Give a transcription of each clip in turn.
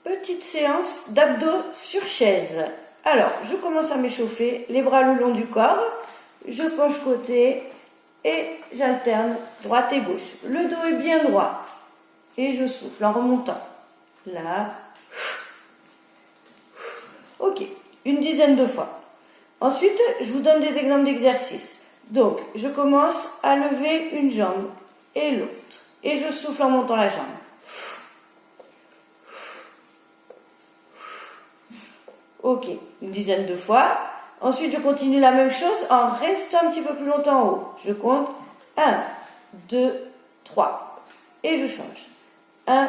Petite séance d'abdos sur chaise. Alors, je commence à m'échauffer, les bras le long du corps, je penche côté et j'alterne droite et gauche. Le dos est bien droit et je souffle en remontant. Là. Ok, une dizaine de fois. Ensuite, je vous donne des exemples d'exercices. Donc, je commence à lever une jambe et l'autre. Et je souffle en montant la jambe. Ok, une dizaine de fois. Ensuite, je continue la même chose en restant un petit peu plus longtemps en haut. Je compte 1, 2, 3. Et je change. 1,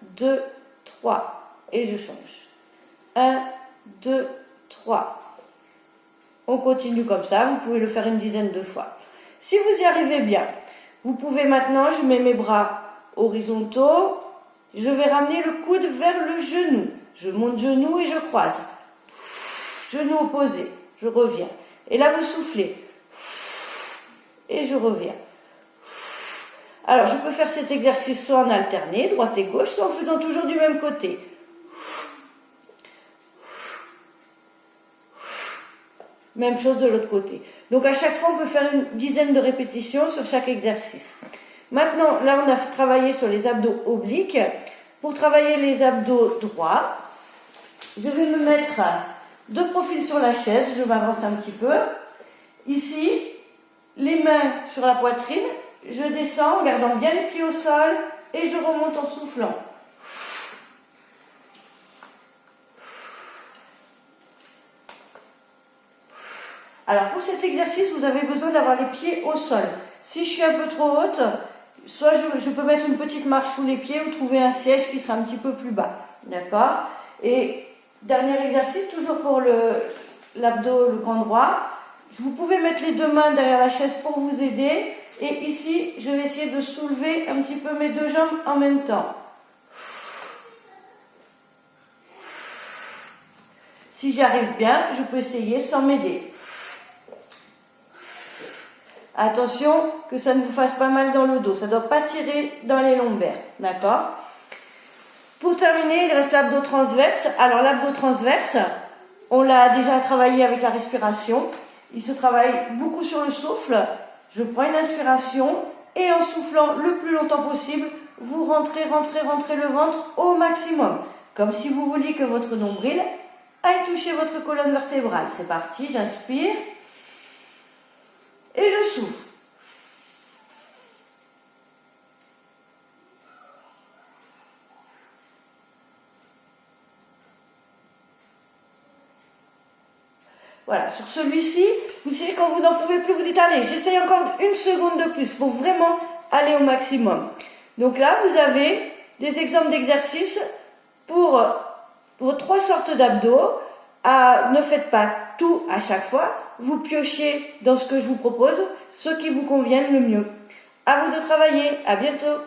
2, 3. Et je change. 1, 2, 3. On continue comme ça. Vous pouvez le faire une dizaine de fois. Si vous y arrivez bien, vous pouvez maintenant, je mets mes bras horizontaux. Je vais ramener le coude vers le genou. Je monte genou et je croise. Genou opposé, je reviens. Et là, vous soufflez. Et je reviens. Alors, je peux faire cet exercice soit en alterné, droite et gauche, soit en faisant toujours du même côté. Même chose de l'autre côté. Donc, à chaque fois, on peut faire une dizaine de répétitions sur chaque exercice. Maintenant, là, on a travaillé sur les abdos obliques. Pour travailler les abdos droits, je vais me mettre de profil sur la chaise, je m'avance un petit peu. Ici, les mains sur la poitrine, je descends en gardant bien les pieds au sol et je remonte en soufflant. Alors pour cet exercice, vous avez besoin d'avoir les pieds au sol. Si je suis un peu trop haute, soit je peux mettre une petite marche sous les pieds ou trouver un siège qui sera un petit peu plus bas. D'accord ? Et dernier exercice, toujours pour l'abdos, le grand droit. Vous pouvez mettre les deux mains derrière la chaise pour vous aider. Et ici, je vais essayer de soulever un petit peu mes deux jambes en même temps. Si j'y arrive bien, je peux essayer sans m'aider. Attention que ça ne vous fasse pas mal dans le dos. Ça ne doit pas tirer dans les lombaires. D'accord ? Pour terminer, il reste l'abdos transverse. Alors l'abdos transverse, on l'a déjà travaillé avec la respiration. Il se travaille beaucoup sur le souffle. Je prends une inspiration et en soufflant le plus longtemps possible, vous rentrez le ventre au maximum. Comme si vous vouliez que votre nombril aille toucher votre colonne vertébrale. C'est parti, j'inspire et je souffle. Voilà, sur celui-ci, vous savez, quand vous n'en pouvez plus, vous dites, allez, j'essaye encore une seconde de plus pour vraiment aller au maximum. Donc là, vous avez des exemples d'exercices pour vos 3 sortes d'abdos. Ne faites pas tout à chaque fois. Vous piochez dans ce que je vous propose, ceux qui vous conviennent le mieux. À vous de travailler. À bientôt.